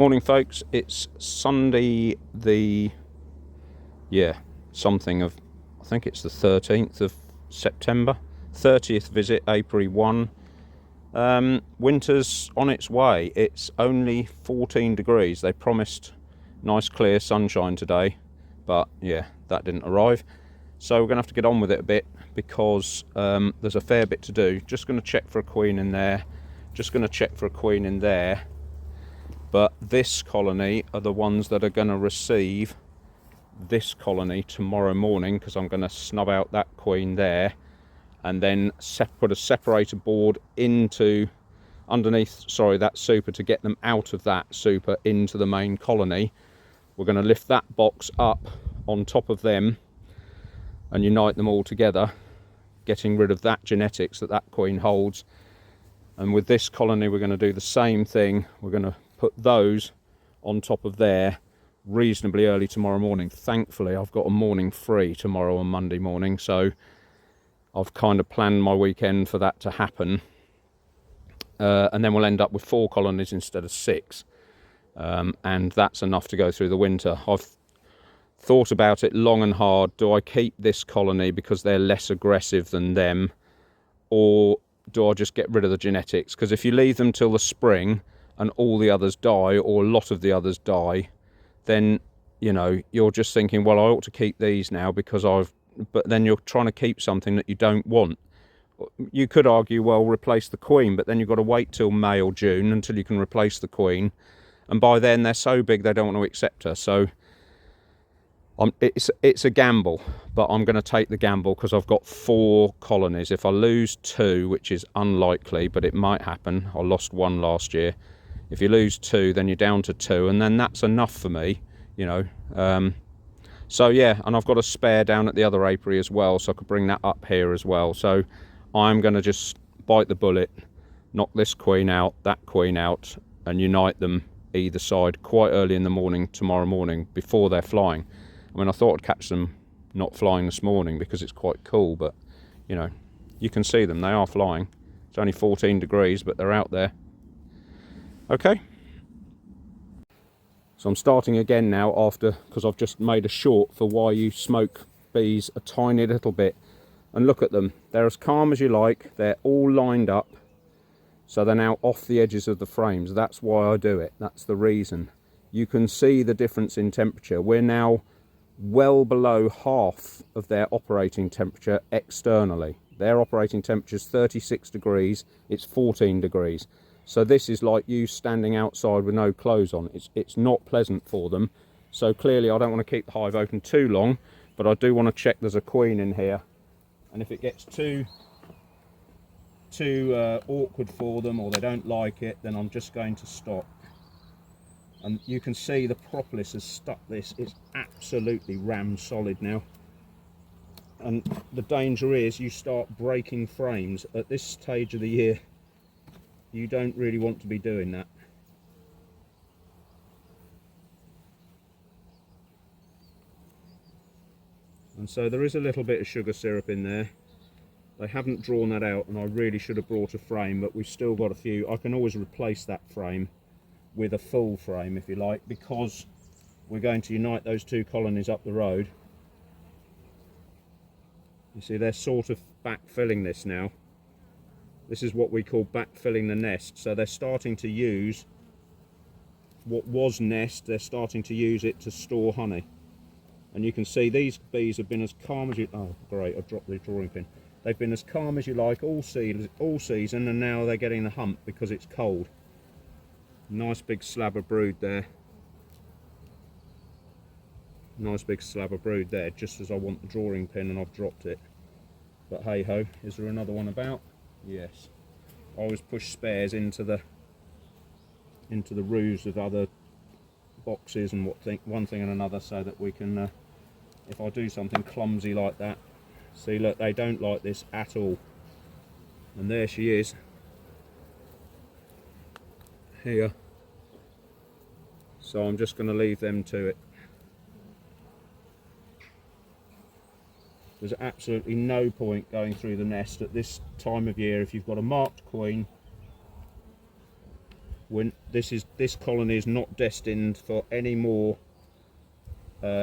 Morning folks, it's Sunday the, I think it's the 13th of September, 30th visit, Apiary 1. Winter's on its way. It's only 14 degrees. They promised nice clear sunshine today, but yeah, that didn't arrive. So we're going to have to get on with it a bit because there's a fair bit to do. Just going to check for a queen in there, But this colony are the ones that are going to receive this colony tomorrow morning, because I'm going to snub out that queen there and then put a separator board underneath that super to get them out of that super into the main colony. We're going to lift that box up on top of them and unite them all together, getting rid of that genetics that queen holds. And with this colony we're going to do the same thing. We're going to put those on top of there reasonably early tomorrow morning. Thankfully I've got a morning free tomorrow on Monday morning, so I've kind of planned my weekend for that to happen, and then we'll end up with 4 colonies instead of 6, and that's enough to go through the winter. I've thought about it long and hard. Do I keep this colony because they're less aggressive than them, or do I just get rid of the genetics? Because if you leave them till the spring and all the others die, or a lot of the others die, then, you know, you're just thinking, well, I ought to keep these now because but then you're trying to keep something that you don't want. You could argue, well, replace the queen, but then you've got to wait till May or June until you can replace the queen. And by then they're so big they don't want to accept her. So it's a gamble, but I'm going to take the gamble because I've got 4 colonies. If I lose 2, which is unlikely, but it might happen. I lost 1 last year. If you lose 2, then you're down to 2, and then that's enough for me, you know. So yeah, and I've got a spare down at the other apiary as well, so I could bring that up here as well. So I'm going to just bite the bullet, knock this queen out, that queen out, and unite them either side quite early in the morning tomorrow morning before they're flying. I mean, I thought I'd catch them not flying this morning because it's quite cool, but you know, you can see them, they are flying. It's only 14 degrees, but they're out there. Okay, so I'm starting again now because I've just made a short for why you smoke bees a tiny little bit. And look at them, they're as calm as you like, they're all lined up, so they're now off the edges of the frames. That's why I do it, that's the reason. You can see the difference in temperature. We're now well below half of their operating temperature externally. Their operating temperature is 36 degrees, it's 14 degrees. So this is like you standing outside with no clothes on. It's not pleasant for them. So clearly I don't want to keep the hive open too long, but I do want to check there's a queen in here. And if it gets too awkward for them, or they don't like it, then I'm just going to stop. And you can see the propolis has stuck this. It's absolutely rammed solid now. And the danger is you start breaking frames at this stage of the year. You don't really want to be doing that. And so there is a little bit of sugar syrup in there. They haven't drawn that out, and I really should have brought a frame, but we've still got a few. I can always replace that frame with a full frame if you like, because we're going to unite those 2 colonies up the road. You see, they're sort of backfilling this now. This is what we call backfilling the nest. So they're starting to use what was nest, they're starting to use it to store honey. And you can see these bees have been as calm as you... Oh, great, I dropped the drawing pin. They've been as calm as you like all season, and now they're getting the hump because it's cold. Nice big slab of brood there. Nice big slab of brood there, just as I want the drawing pin, and I've dropped it. But hey ho, is there another one about? Yes. I always push spares into the roofs of other boxes and one thing and another, so that we can, if I do something clumsy like that. See, look, they don't like this at all. And there she is. Here. So I'm just going to leave them to it. There's absolutely no point going through the nest at this time of year if you've got a marked queen this colony is not destined for any more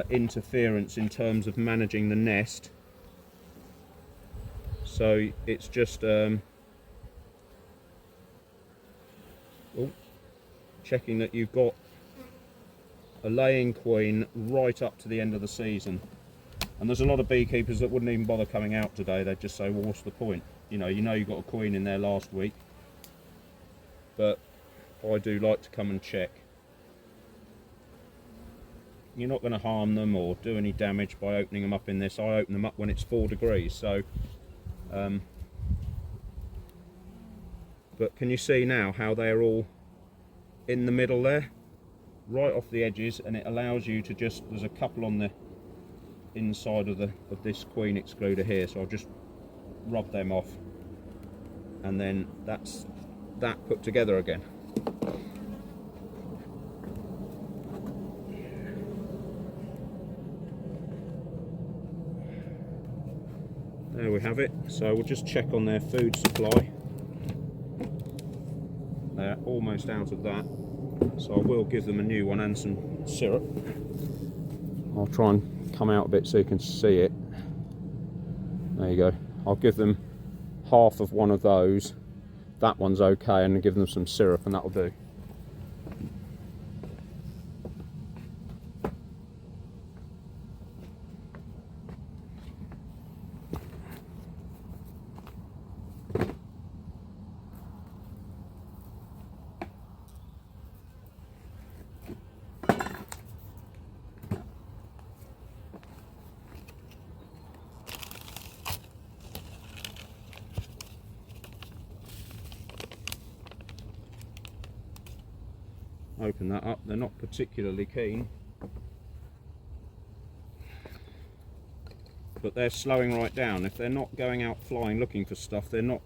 interference in terms of managing the nest. So it's just checking that you've got a laying queen right up to the end of the season. And there's a lot of beekeepers that wouldn't even bother coming out today. They'd just say, well, what's the point? You know you've got a queen in there last week. But I do like to come and check. You're not going to harm them or do any damage by opening them up in this. I open them up when it's 4 degrees, so but can you see now how they're all in the middle there, right off the edges, and it allows you to just, there's a couple on the inside of this queen excluder here, so I'll just rub them off, and then that's that put together again. There we have it. So we'll just check on their food supply. They're almost out of that, so I will give them a new one and some syrup. I'll try and come out a bit so you can see it. There you go. I'll give them half of one of those. That one's okay, and give them some syrup, and that'll do. Open that up. They're not particularly keen, but they're slowing right down. If they're not going out flying looking for stuff, they're not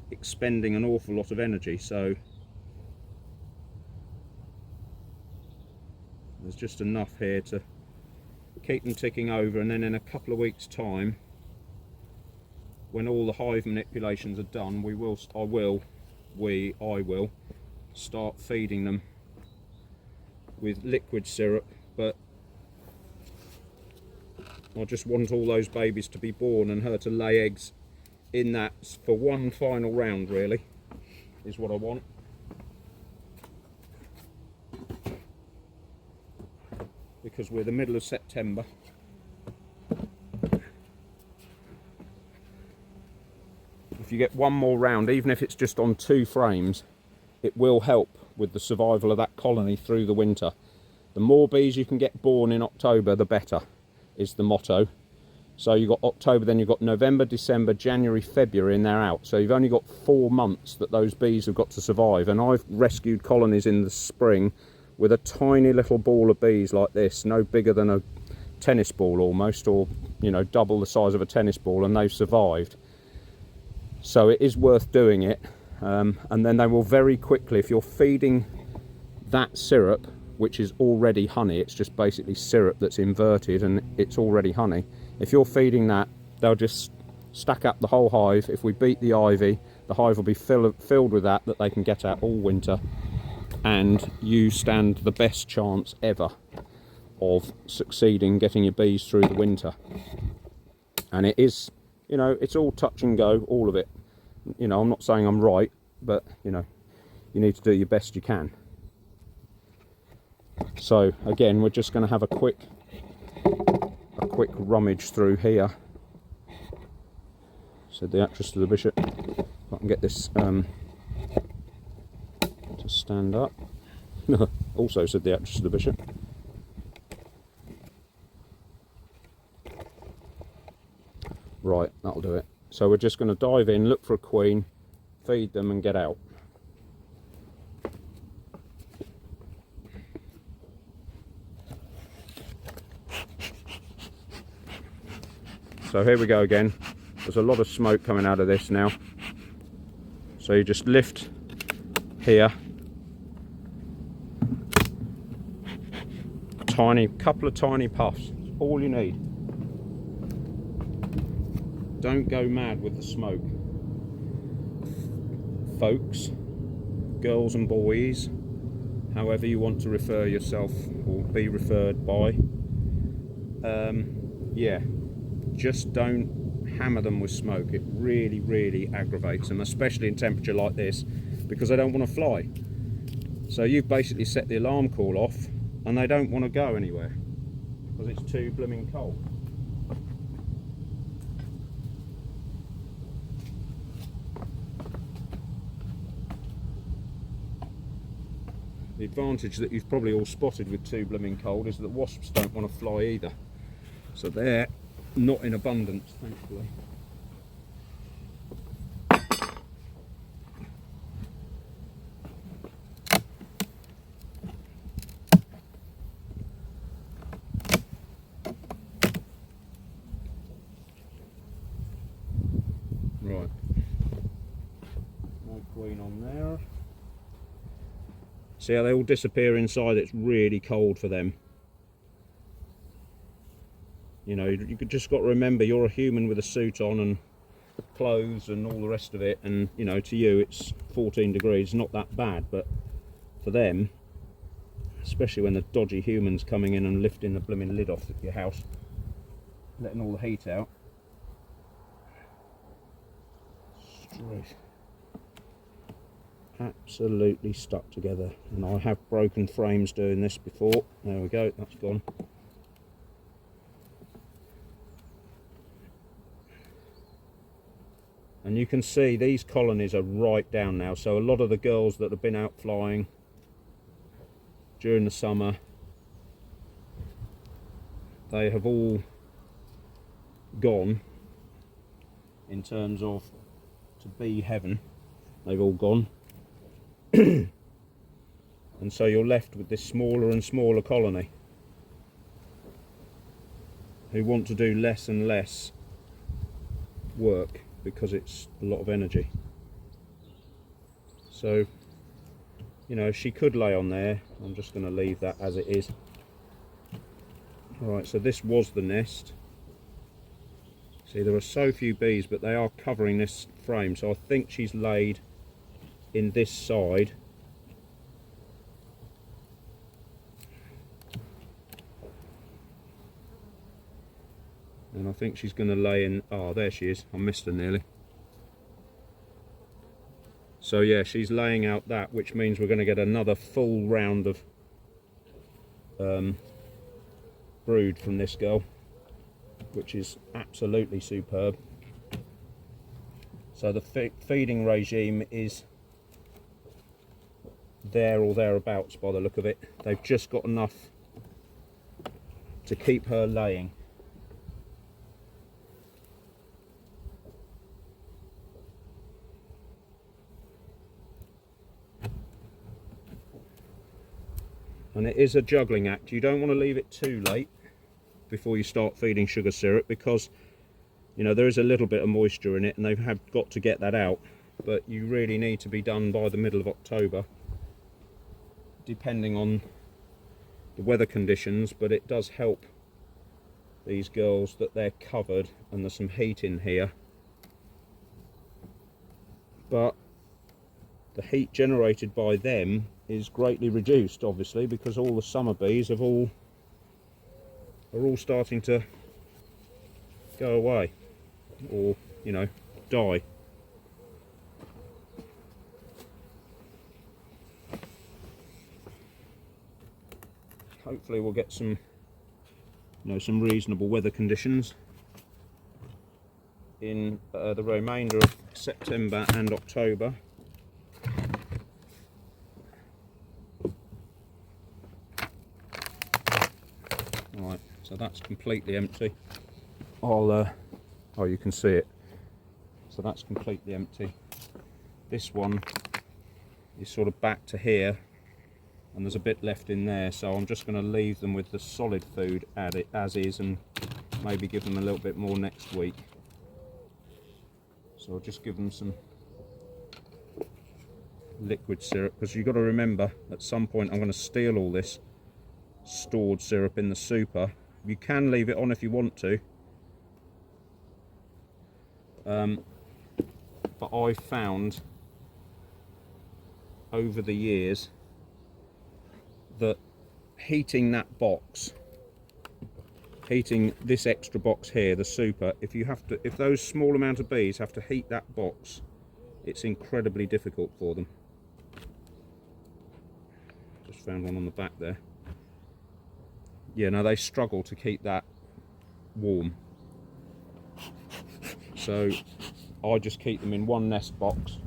expending an awful lot of energy, so there's just enough here to keep them ticking over, and then in a couple of weeks time, when all the hive manipulations are done, I will start feeding them with liquid syrup. But I just want all those babies to be born and her to lay eggs in that for one final round, really, is what I want. Because we're the middle of September. If you get one more round, even if it's just on 2 frames, it will help with the survival of that colony through the winter. The more bees you can get born in October, the better, is the motto. So you've got October, then you've got November, December, January, February, and they're out. So you've only got 4 months that those bees have got to survive. And I've rescued colonies in the spring with a tiny little ball of bees like this, no bigger than a tennis ball almost, or double the size of a tennis ball, and they've survived. So it is worth doing it. And then they will very quickly, if you're feeding that syrup, which is already honey, it's just basically syrup that's inverted and it's already honey. If you're feeding that, they'll just stack up the whole hive. If we beat the ivy, the hive will be filled with that they can get at all winter, and you stand the best chance ever of succeeding getting your bees through the winter. And it is, it's all touch and go, all of it. I'm not saying I'm right, but you need to do your best you can. So again, we're just going to have a quick rummage through here, said the actress to the bishop. If I can get this to stand up. Also said the actress to the bishop. Right, that'll do it. So we're just going to dive in, look for a queen, feed them and get out. So here we go again. There's a lot of smoke coming out of this now. So you just lift here, couple of tiny puffs, all you need. Don't go mad with the smoke, folks, girls and boys. however you want to refer yourself or be referred by. Yeah, just don't hammer them with smoke. It really aggravates them, especially in temperature like this, because they don't want to fly. So you've basically set the alarm call off and they don't want to go anywhere because it's too blooming cold. The advantage that you've probably all spotted with too blooming cold is that wasps don't want to fly either. So they're not in abundance, thankfully. Right. No queen on there. See how they all disappear inside? It's really cold for them. You know, you just got to remember you're a human with a suit on and clothes and all the rest of it, and you know, to you it's 14 degrees, not that bad, but for them, especially when the dodgy humans coming in and lifting the blooming lid off your house, letting all the heat out. Straight. Absolutely stuck together, and I have broken frames doing this before. There we go, that's gone. And you can see these colonies are right down now, so a lot of the girls that have been out flying during the summer, they have all gone in terms of to bee heaven. They've all gone. And so you're left with this smaller and smaller colony who want to do less and less work because it's a lot of energy. So, you know, she could lay on there. I'm just going to leave that as it is. Alright, so this was the nest. See, there are so few bees, but they are covering this frame, so I think she's laid in this side. And I think she's going to lay in, oh there she is, I missed her nearly. So yeah, she's laying out that, which means we're going to get another full round of brood from this girl, which is absolutely superb. So the feeding regime is there or thereabouts by the look of it. They've just got enough to keep her laying. And it is a juggling act. You don't want to leave it too late before you start feeding sugar syrup, because you know there is a little bit of moisture in it and they've got to get that out, but you really need to be done by the middle of October, depending on the weather conditions. But it does help these girls that they're covered and there's some heat in here, but the heat generated by them is greatly reduced, obviously, because all the summer bees are all starting to go away, or you know, die. Hopefully we'll get some, you know, some reasonable weather conditions in the remainder of September and October. Right, so that's completely empty. Oh, you can see it. So that's completely empty. This one is sort of back to here, and there's a bit left in there, so I'm just going to leave them with the solid food as is, and maybe give them a little bit more next week. So I'll just give them some liquid syrup, because you've got to remember at some point I'm going to steal all this stored syrup in the super. You can leave it on if you want to, but I've found over the years that heating that box, heating this extra box here, the super, if those small amount of bees have to heat that box, it's incredibly difficult for them. Just found one on the back there. Yeah, no, they struggle to keep that warm. So I just keep them in one nest box.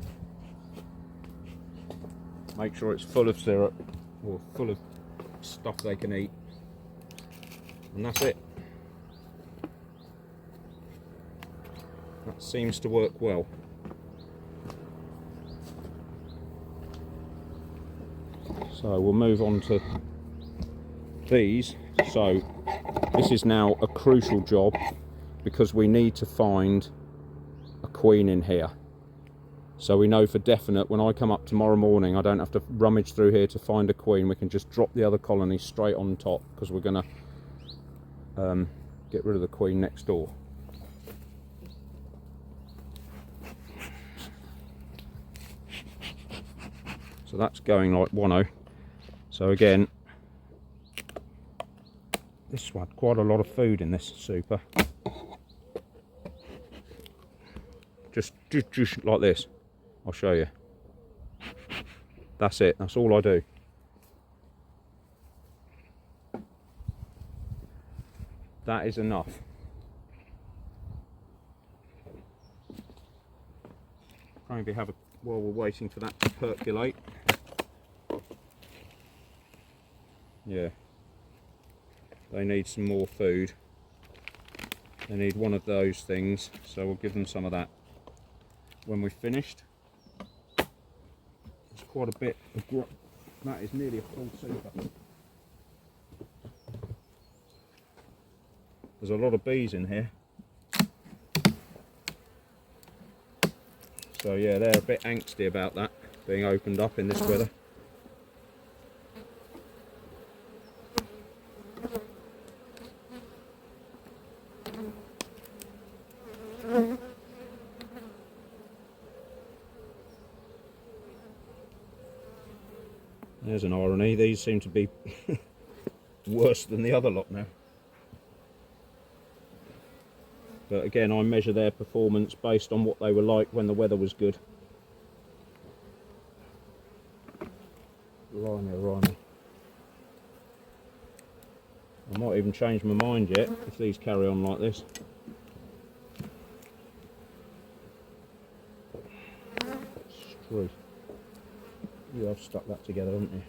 Make sure it's full of syrup or full of stuff they can eat. And that's it. That seems to work well. So we'll move on to these. So this is now a crucial job because we need to find a queen in here. So we know for definite when I come up tomorrow morning, I don't have to rummage through here to find a queen. We can just drop the other colony straight on top because we're going to get rid of the queen next door. So that's going like 1-0. So again, this one, quite a lot of food in this super. Just like this. I'll show you. That's it. That's all I do. That is enough. Maybe have a, while we're waiting for that to percolate. Yeah. They need some more food. They need one of those things, so we'll give them some of that when we've finished. It's quite a bit of that is nearly a full super. There's a lot of bees in here. So yeah, they're a bit angsty about that being opened up in this weather. There's an irony, these seem to be worse than the other lot now. But again, I measure their performance based on what they were like when the weather was good. Blimey. I might even change my mind yet if these carry on like this. Screw. You have stuck that together, haven't you?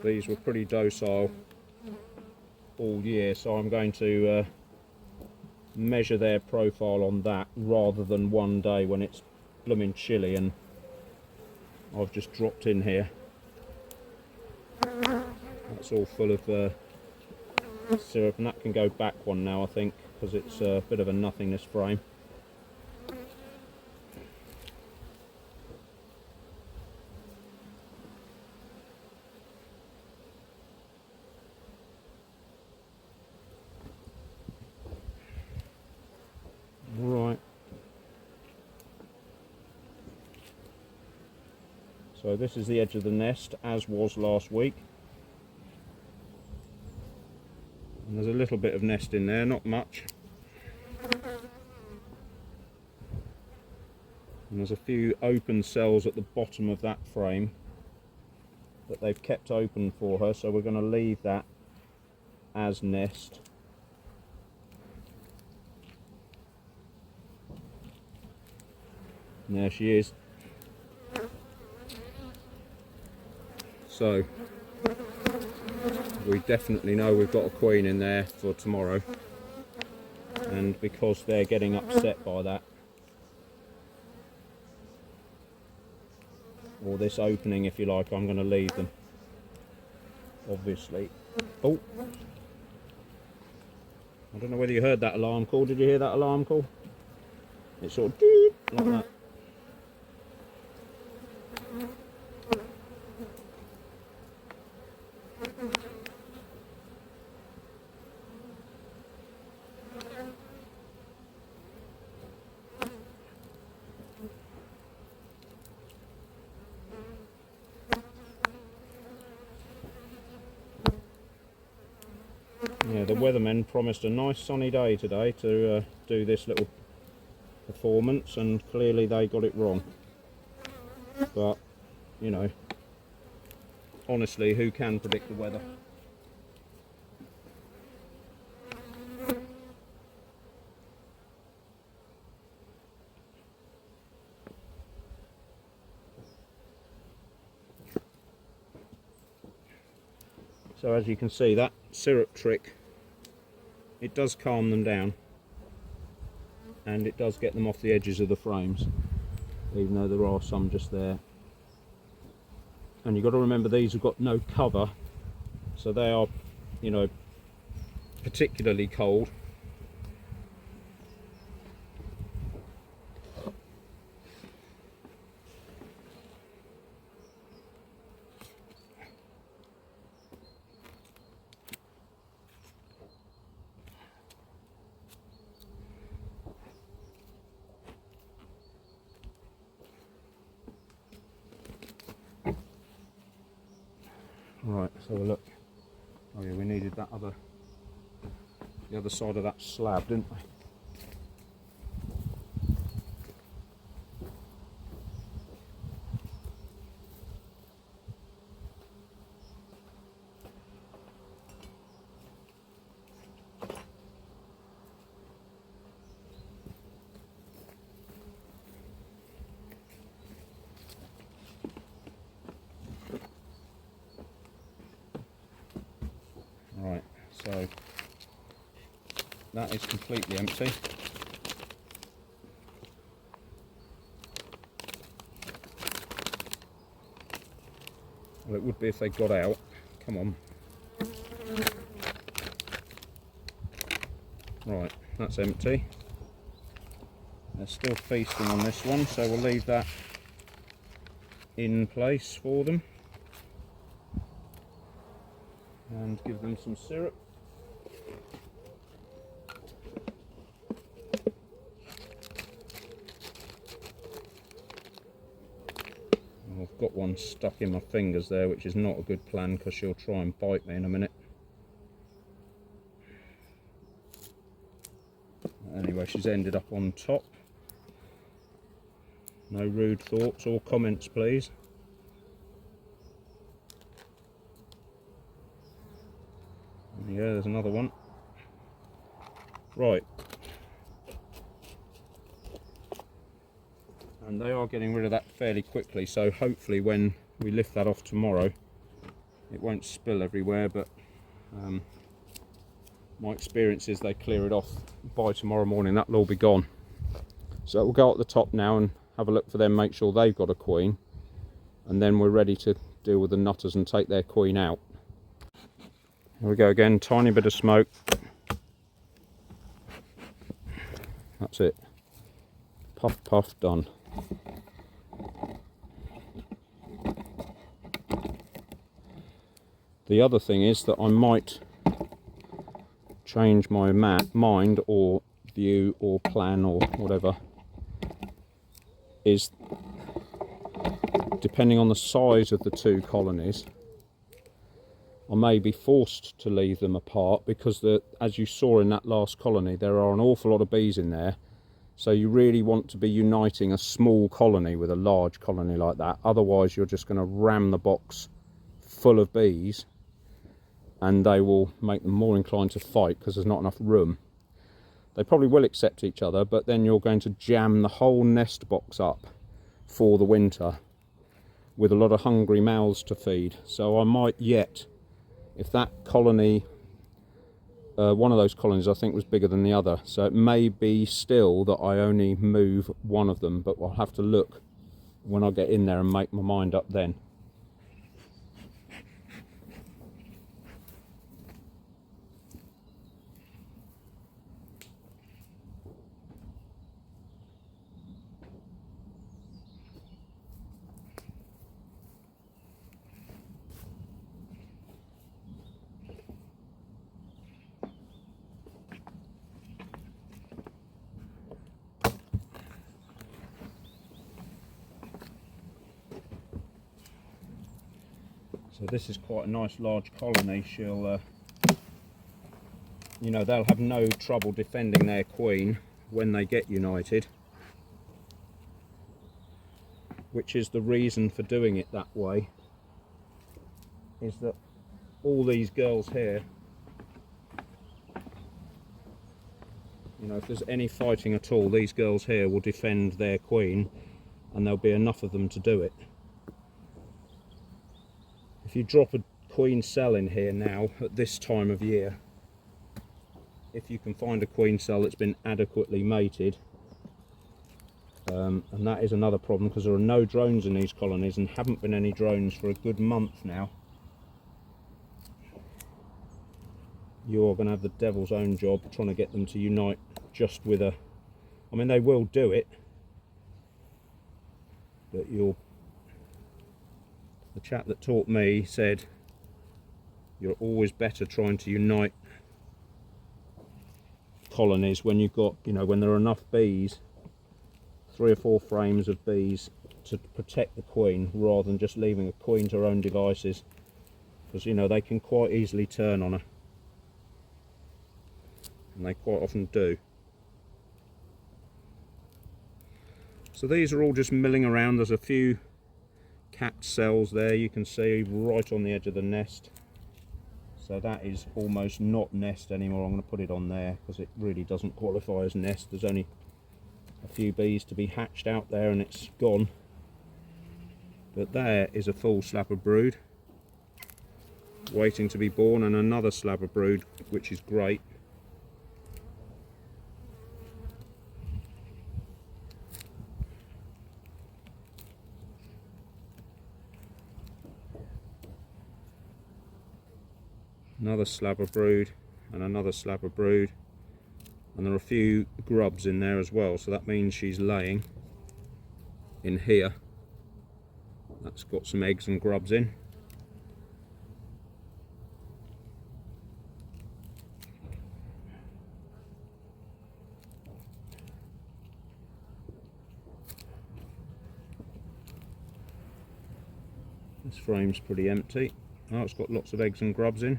These were pretty docile all year, so I'm going to measure their profile on that rather than one day when it's blooming chilly and I've just dropped in here. That's all full of syrup, and that can go back one now, I think, because it's a bit of a nothingness frame. Right. So this is the edge of the nest, as was last week. And there's a little bit of nest in there, not much. And there's a few open cells at the bottom of that frame that they've kept open for her, so we're going to leave that as nest. And there she is. So we definitely know we've got a queen in there for tomorrow, and because they're getting upset by that, or this opening if you like, I'm going to leave them, obviously. Oh, I don't know whether you heard that alarm call. Did you hear that alarm call? It's sort of like that. Yeah, the weathermen promised a nice sunny day today to do this little performance, and clearly they got it wrong. But, you know, honestly, who can predict the weather? So as you can see, that syrup trick, it does calm them down, and it does get them off the edges of the frames, even though there are some just there. And you've got to remember, these have got no cover, so they are, you know, particularly cold. Right, let's have a look. Oh yeah, we needed that the other side of that slab, didn't we? Right, so that is completely empty. Well, it would be if they got out. Come on. Right, that's empty. They're still feasting on this one, so we'll leave that in place for them. And give them some syrup. I've got one stuck in my fingers there, which is not a good plan because she'll try and bite me in a minute. Anyway, she's ended up on top. No rude thoughts or comments, please. Yeah, there's another one. Right. And they are getting rid of that fairly quickly, so hopefully when we lift that off tomorrow, it won't spill everywhere, but my experience is they clear it off by tomorrow morning, that'll all be gone. So we'll go up the top now and have a look for them, make sure they've got a queen, and then we're ready to deal with the nutters and take their queen out. Here we go again, tiny bit of smoke. That's it. Puff, puff, done. The other thing is that I might change my mind or view or plan or whatever, is depending on the size of the two colonies, I may be forced to leave them apart because, as you saw in that last colony, there are an awful lot of bees in there. So you really want to be uniting a small colony with a large colony like that. Otherwise you're just going to ram the box full of bees and they will make them more inclined to fight because there's not enough room. They probably will accept each other, but then you're going to jam the whole nest box up for the winter with a lot of hungry mouths to feed. So I might yet, if that colony, one of those colonies I think was bigger than the other, so it may be still that I only move one of them, but I'll have to look when I get in there and make my mind up then. So this is quite a nice large colony. She'll you know, they'll have no trouble defending their queen when they get united, which is the reason for doing it that way, is that all these girls here, you know, if there's any fighting at all, these girls here will defend their queen, and there'll be enough of them to do it. If you drop a queen cell in here now at this time of year, if you can find a queen cell that's been adequately mated, and that is another problem because there are no drones in these colonies, and haven't been any drones for a good month now, you're going to have the devil's own job trying to get them to unite just with a, I mean, they will do it, but the chap that taught me said you're always better trying to unite colonies when you've got, you know, when there are enough bees, 3 or 4 frames of bees to protect the queen, rather than just leaving a queen to her own devices, because, you know, they can quite easily turn on her, and they quite often do. So these are all just milling around. There's a few capped cells there, you can see, right on the edge of the nest. So that is almost not nest anymore. I'm going to put it on there because it really doesn't qualify as nest. There's only a few bees to be hatched out there and it's gone. But there is a full slab of brood waiting to be born, and another slab of brood, which is great. Another slab of brood and another slab of brood, and there are a few grubs in there as well, so that means she's laying in here. That's got some eggs and grubs in. This frame's pretty empty. Oh, it's got lots of eggs and grubs in.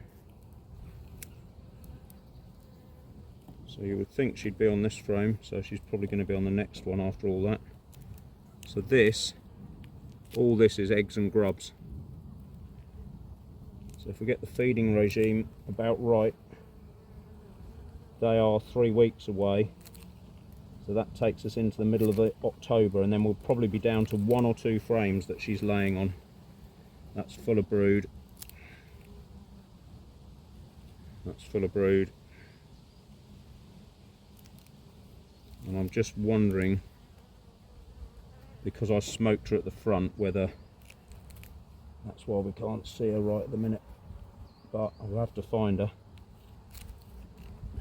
So you would think she'd be on this frame, so she's probably going to be on the next one after all that. So this, all this is eggs and grubs. So if we get the feeding regime about right, they are 3 weeks away. So that takes us into the middle of October, and then we'll probably be down to 1 or 2 frames that she's laying on. That's full of brood. That's full of brood. And I'm just wondering, because I smoked her at the front, whether that's why we can't see her right at the minute. But I'll have to find her,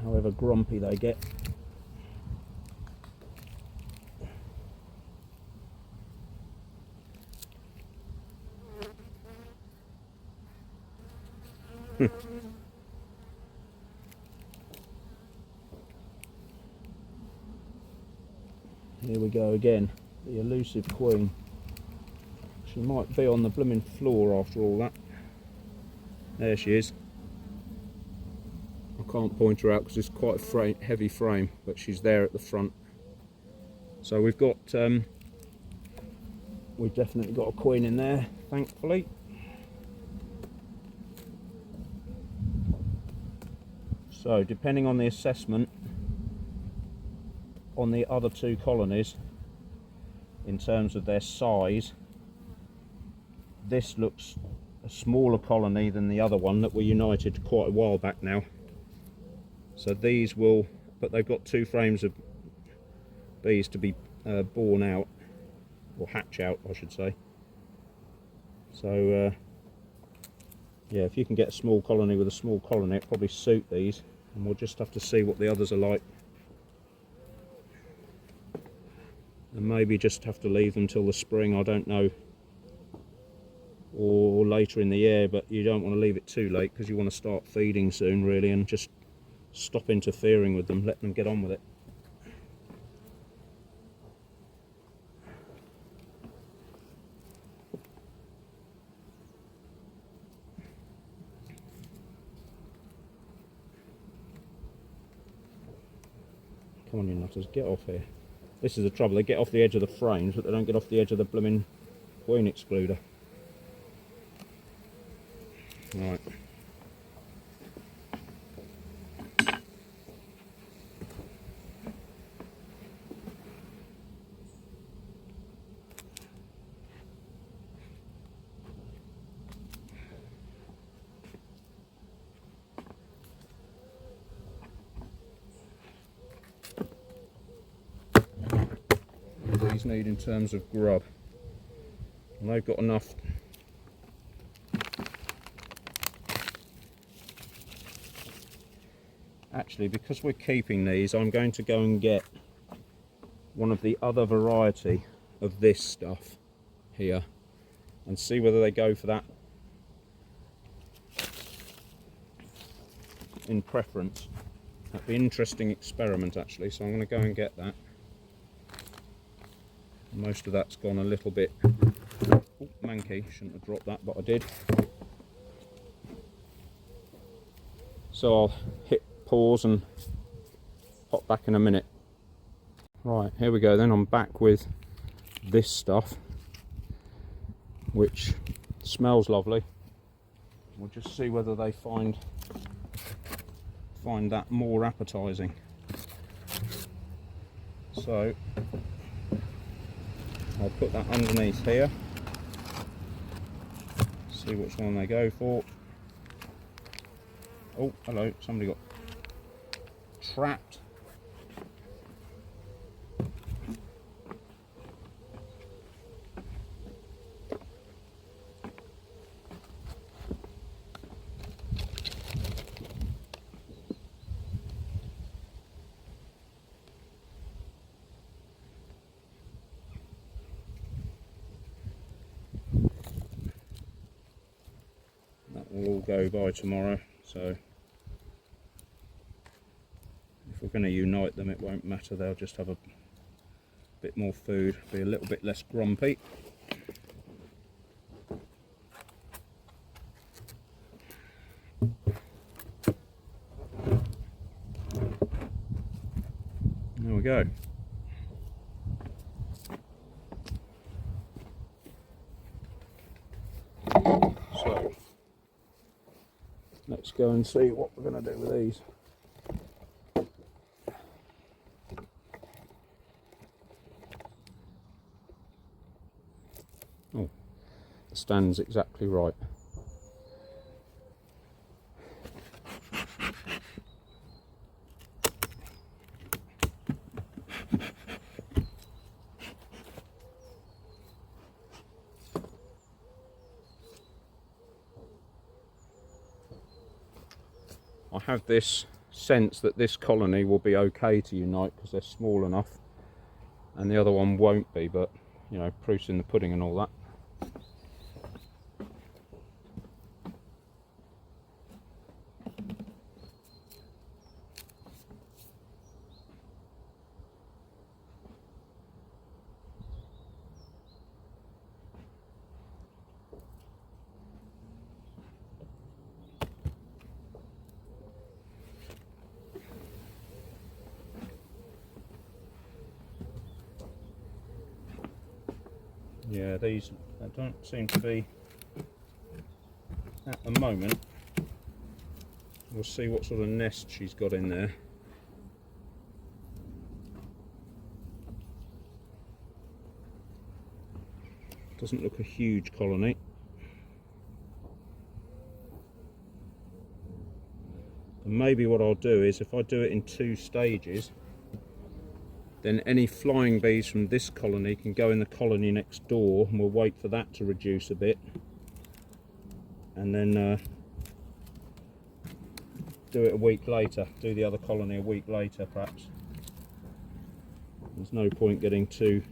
however grumpy they get. Here we go again, the elusive queen. She might be on the blooming floor after all that. There she is. I can't point her out because it's quite a heavy frame, but she's there at the front. So we've got, we've definitely got a queen in there, thankfully. So depending on the assessment on the other 2 colonies in terms of their size, this looks a smaller colony than the other one that were united quite a while back now. So these will, but they've got 2 frames of bees to be born out, or hatch out I should say. So yeah, if you can get a small colony with a small colony, it'll probably suit these, and we'll just have to see what the others are like. And maybe just have to leave them till the spring, I don't know, or later in the year, but you don't want to leave it too late because you want to start feeding soon really, and just stop interfering with them, let them get on with it. Come on, you nutters, get off here. This is the trouble, they get off the edge of the frames, but they don't get off the edge of the blooming queen excluder. Right. These need in terms of grub, and they've got enough. Actually, because we're keeping these, I'm going to go and get one of the other variety of this stuff here and see whether they go for that in preference. That'd be an interesting experiment actually, so I'm going to go and get that. Most of that's gone a little bit manky, shouldn't have dropped that, but I did. So I'll hit pause and pop back in a minute. Right, here we go then, I'm back with this stuff, which smells lovely. We'll just see whether they find that more appetizing. So I'll put that underneath here, see which one they go for. Oh, hello, somebody got trapped. That will all go by tomorrow, so if we're going to unite them, it won't matter, they'll just have a bit more food, be a little bit less grumpy. There we go. So let's go and see what we're going to do with these. Oh, the stand's exactly right. I have this sense that this colony will be okay to unite because they're small enough, and the other one won't be, but you know, proof's in the pudding and all that. Yeah, these don't seem to be at the moment. We'll see what sort of nest she's got in there. Doesn't look a huge colony. And maybe what I'll do is, if I do it in 2 stages, then any flying bees from this colony can go in the colony next door, and we'll wait for that to reduce a bit, and then do it a week later, do the other colony a week later perhaps. There's no point getting too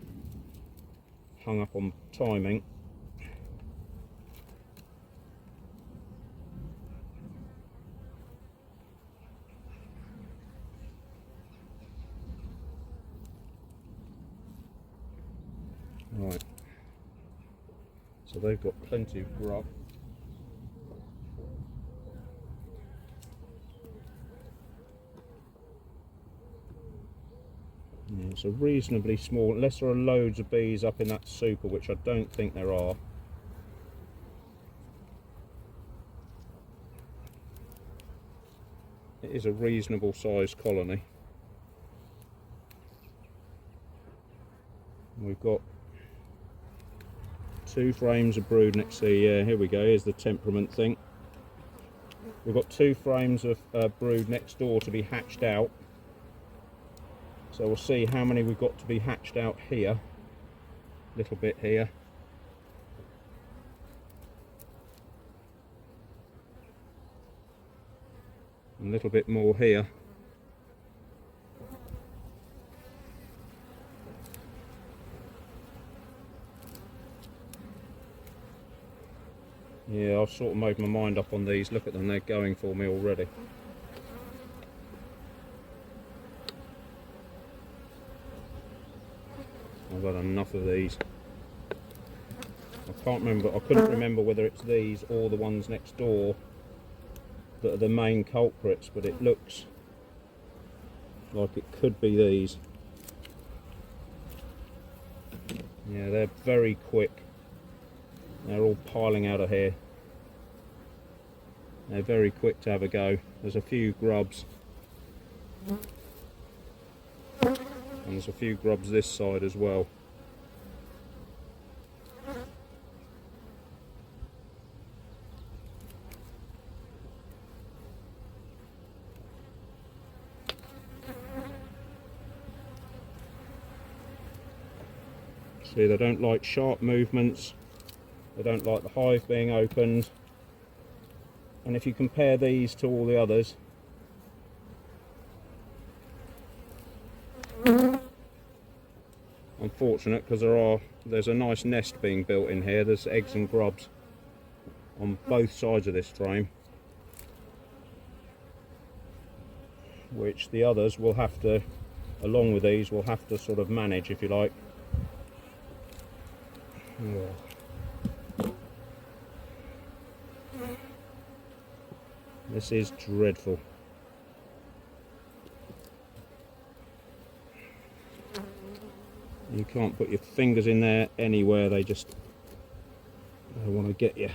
hung up on timing. Right, so they've got plenty of grub. Yeah, it's a reasonably small, unless there are loads of bees up in that super, which I don't think there are. It is a reasonable sized colony. We've got 2 frames of brood next to, yeah, here we go, here's the temperament thing. We've got 2 frames of brood next door to be hatched out. So we'll see how many we've got to be hatched out here. A little bit here. And a little bit more here. Yeah, I've sort of made my mind up on these. Look at them, they're going for me already. I've had enough of these. I couldn't remember whether it's these or the ones next door that are the main culprits, but it looks like it could be these. Yeah, they're very quick. They're all piling out of here. They're very quick to have a go. There's a few grubs. And there's a few grubs this side as well. See, they don't like sharp movements. They don't like the hive being opened. And if you compare these to all the others, unfortunate, because there's a nice nest being built in here. There's eggs and grubs on both sides of this frame, which the others will have to, along with these, will have to sort of manage, if you like. This is dreadful. You can't put your fingers in there anywhere, they want to get you.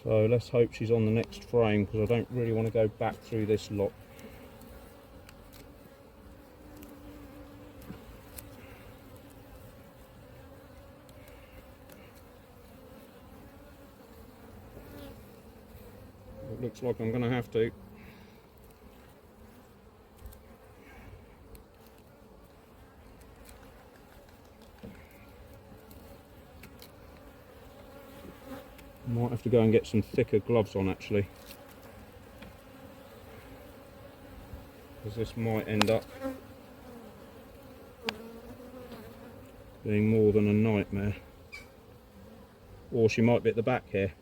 So let's hope she's on the next frame, because I don't really want to go back through this lot. It looks like I'm going to have to. Might have to go and get some thicker gloves on, actually, because this might end up being more than a nightmare. Or she might be at the back here.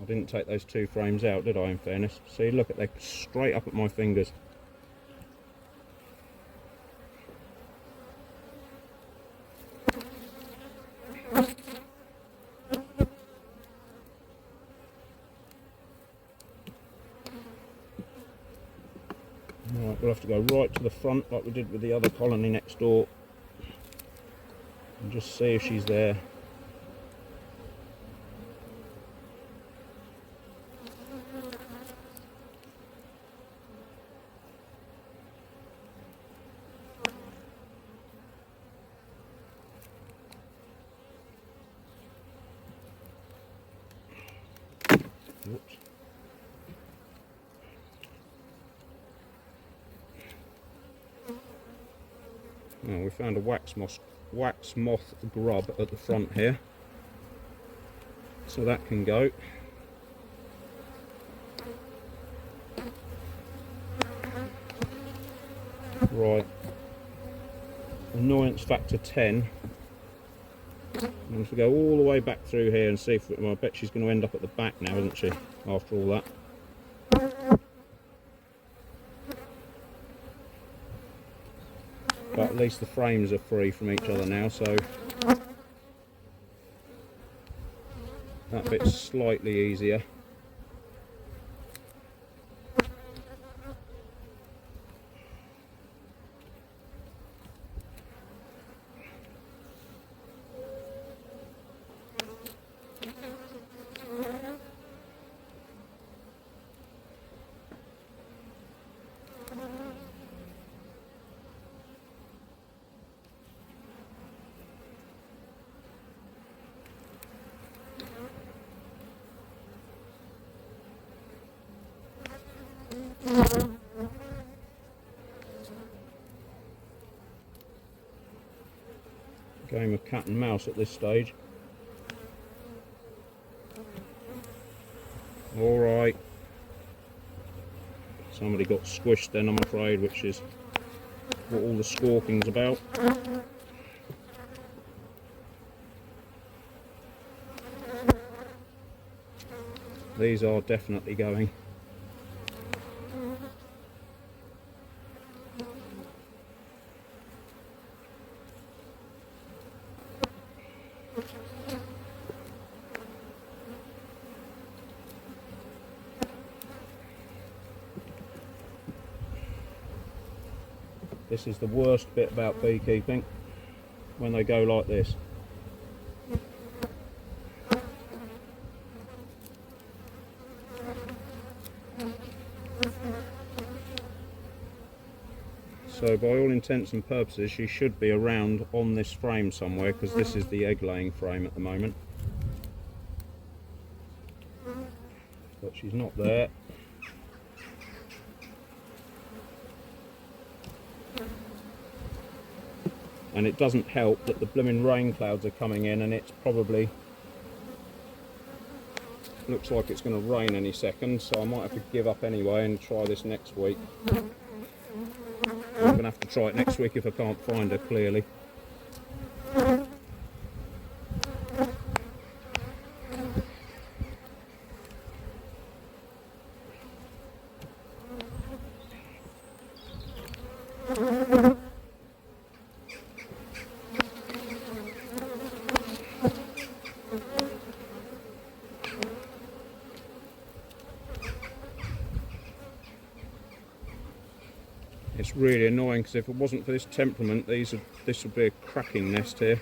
I didn't take those 2 frames out, did I, in fairness? See, look, they're straight up at my fingers. Right, we'll have to go right to the front like we did with the other colony next door and just see if she's there. Whoops. Oh, we found a wax moth grub at the front here, so that can go. Right, annoyance factor 10. I'm going to go all the way back through here and see if, well, I bet she's going to end up at the back now, isn't she, after all that. but at least the frames are free from each other now, so that bit's slightly easier. Game of cat and mouse at this stage. Alright. Somebody got squished then, I'm afraid, which is what all the squawking's about. These are definitely going. This is the worst bit about beekeeping, when they go like this. So by all intents and purposes she should be around on this frame somewhere, because this is the egg laying frame at the moment. But she's not there. And it doesn't help that the blooming rain clouds are coming in, and it's probably looks like it's going to rain any second, so I might have to give up anyway and try this next week. I'm going to have to try it next week if I can't find her clearly. It's really annoying, because if it wasn't for this temperament, this would be a cracking nest here.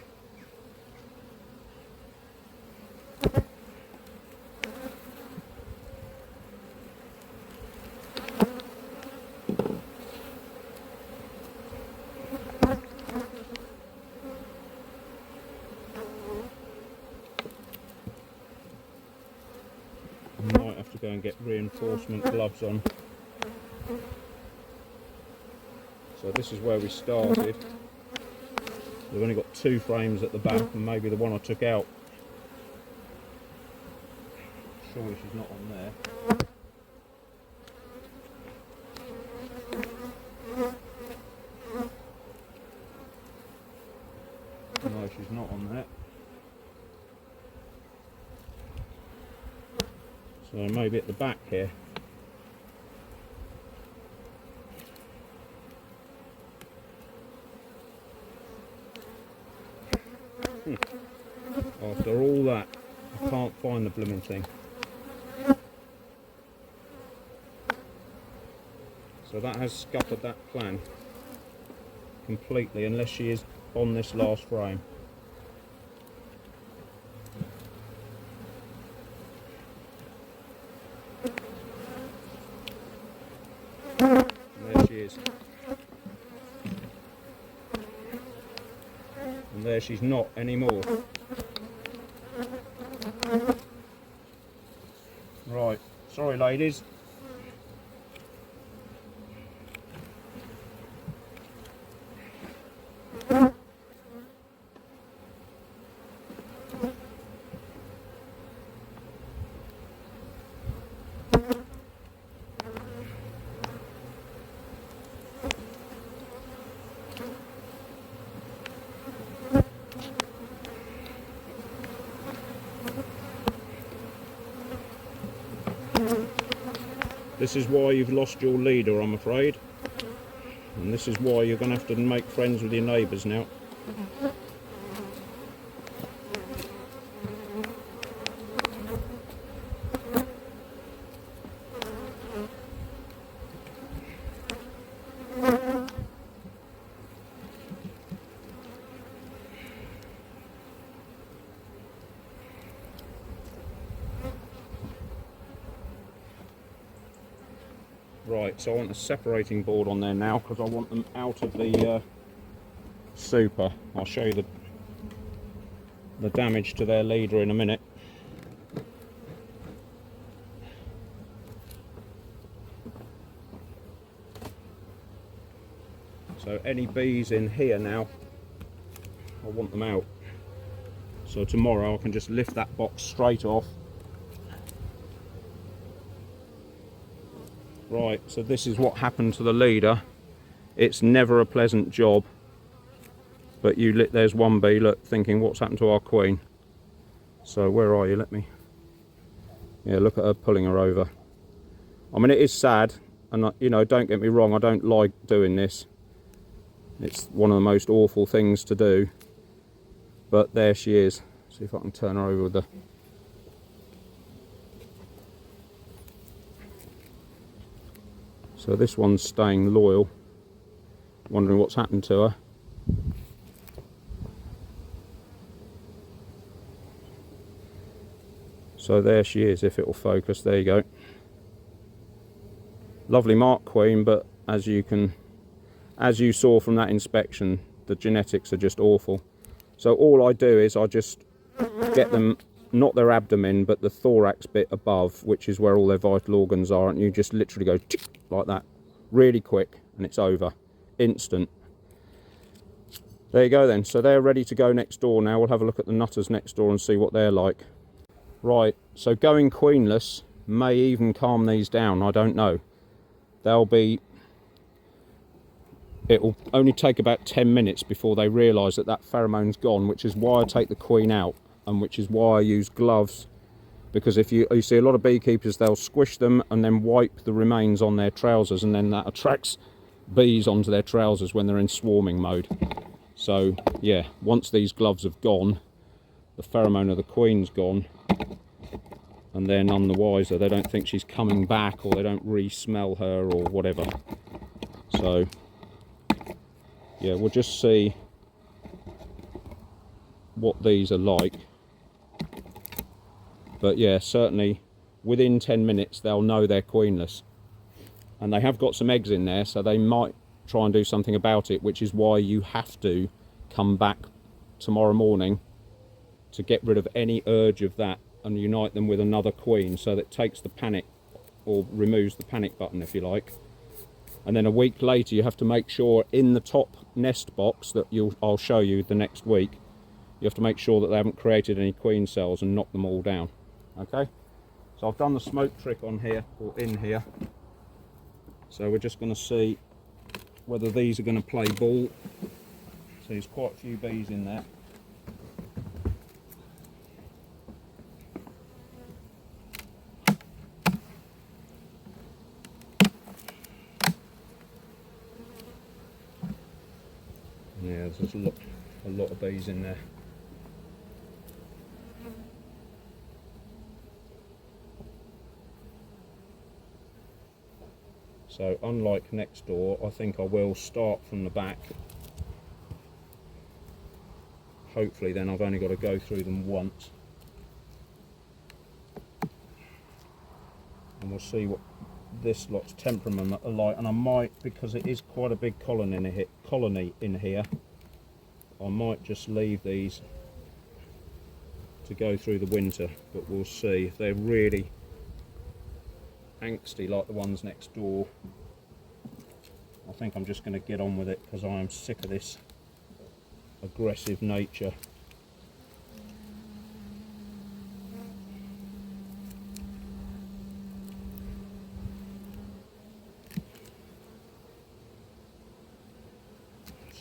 I might have to go and get reinforcement gloves on. So this is where we started. We've only got 2 frames at the back, and maybe the one I took out. Surely she's not on there. No, she's not on there. So maybe at the back here. After all that, I can't find the blooming thing. So that has scuppered that plan completely, unless she is on this last frame. And there she is. And there she's not anymore. Right, sorry ladies. This is why you've lost your leader, I'm afraid. And this is why you're going to have to make friends with your neighbours now. Right, so I want a separating board on there now because I want them out of the super. I'll show you the damage to their leader in a minute. So any bees in here now, I want them out. So tomorrow I can just lift that box straight off. Right, so this is what happened to the leader. It's never a pleasant job. But there's one bee, look, thinking what's happened to our queen. So where are you? Yeah, look at her pulling her over. I mean, it is sad, and you know, don't get me wrong, I don't like doing this. It's one of the most awful things to do. But there she is. See if I can turn her over with the... So this one's staying loyal, wondering what's happened to her. So there she is, if it will focus, there you go. Lovely mark queen, but as you saw from that inspection, the genetics are just awful. So all I do is I just get them, not their abdomen, but the thorax bit above, which is where all their vital organs are, and you just literally go tick, like that, really quick, and it's over, instant. There you go then, so they're ready to go next door now. We'll have a look at the nutters next door and see what they're like. Right, so going queenless may even calm these down, I don't know. It'll only take about 10 minutes before they realise that that pheromone's gone, which is why I take the queen out, and which is why I use gloves. Because if you see a lot of beekeepers, they'll squish them and then wipe the remains on their trousers, and then that attracts bees onto their trousers when they're in swarming mode. So yeah, once these gloves have gone, the pheromone of the queen's gone, and they're none the wiser. They don't think she's coming back, or they don't re-smell her or whatever. So yeah, we'll just see what these are like. But yeah, certainly within 10 minutes they'll know they're queenless. And they have got some eggs in there, so they might try and do something about it, which is why you have to come back tomorrow morning to get rid of any urge of that and unite them with another queen, so that takes the panic, or removes the panic button if you like. And then a week later you have to make sure in the top nest box that I'll show you the next week, you have to make sure that they haven't created any queen cells and knocked them all down. Okay, so I've done the smoke trick on here, or in here. So we're just going to see whether these are going to play ball. So there's quite a few bees in there. Yeah, there's a lot of bees in there. So unlike next door, I think I will start from the back. Hopefully then I've only got to go through them once. And we'll see what this lot's temperament are like. And I might, because it is quite a big colony in here, I might just leave these to go through the winter. But we'll see. If they're really angsty like the ones next door, I think I'm just going to get on with it, because I am sick of this aggressive nature.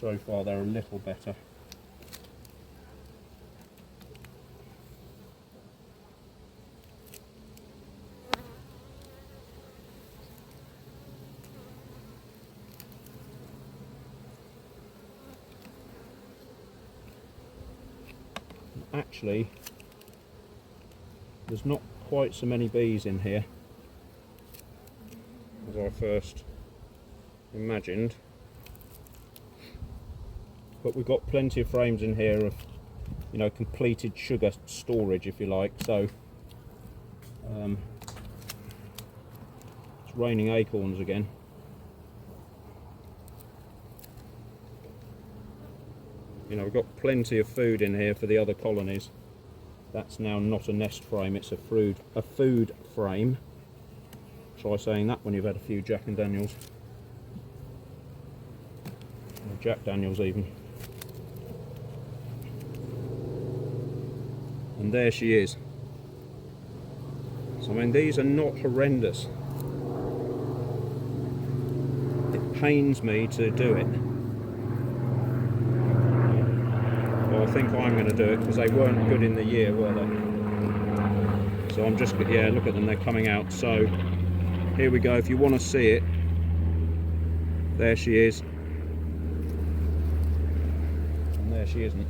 So far they're a little better. actually there's not quite so many bees in here as I first imagined, but we've got plenty of frames in here of, you know, completed sugar storage, if you like. So it's raining acorns again. You know, we've got plenty of food in here for the other colonies. That's now not a nest frame, it's a food frame. Try saying that when you've had a few Jack and Daniels. Or Jack Daniels even. And there she is. So I mean, these are not horrendous. It pains me to do it. Well, I think I'm going to do it because they weren't good in the year, were they? So I'm just, yeah, look at them, they're coming out. So here we go. If you want to see it, there she is. And there she isn't.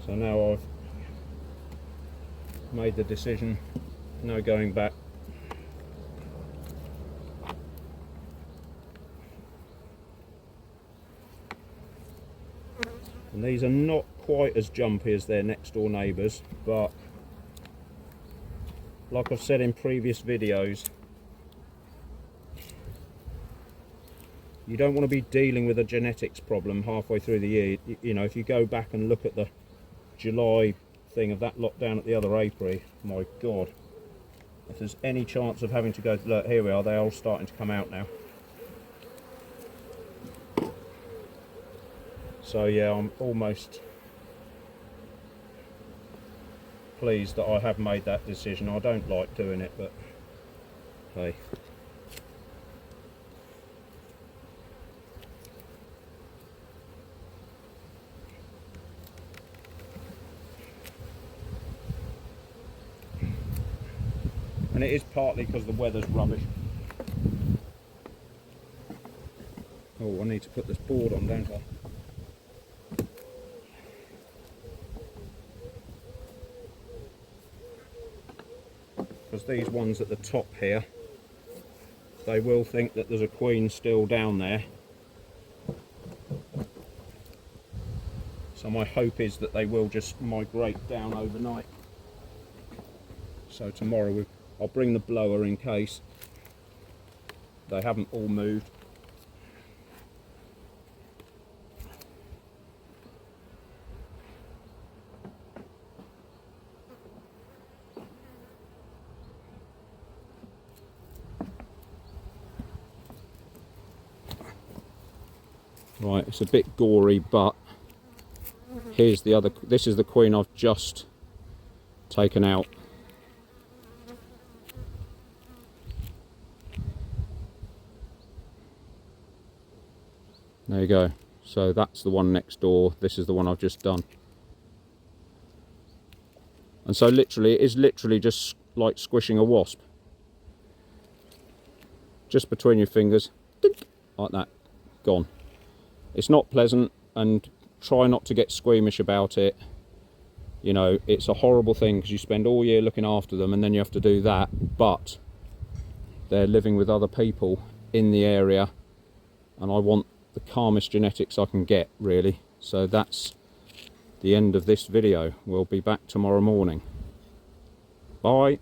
So now I've made the decision, no going back. And these are not quite as jumpy as their next door neighbours, but like I've said in previous videos, you don't want to be dealing with a genetics problem halfway through the year. You know, if you go back and look at the July thing of that lot down at the other apiary, my God, if there's any chance of having to go, look, here we are, they're all starting to come out now. So yeah, I'm almost pleased that I have made that decision. I don't like doing it, but hey. And it is partly because the weather's rubbish. Oh, I need to put this board on, don't I? Because these ones at the top here, they will think that there's a queen still down there. So my hope is that they will just migrate down overnight. So tomorrow I'll bring the blower in case they haven't all moved. Right, it's a bit gory, but here's the other, this is the queen I've just taken out. There you go. So that's the one next door, this is the one I've just done. And so literally, it is literally just like squishing a wasp. Just between your fingers, like that, gone. It's not pleasant, and try not to get squeamish about it. You know, it's a horrible thing because you spend all year looking after them and then you have to do that, but they're living with other people in the area and I want the calmest genetics I can get, really. So that's the end of this video. We'll be back tomorrow morning. Bye.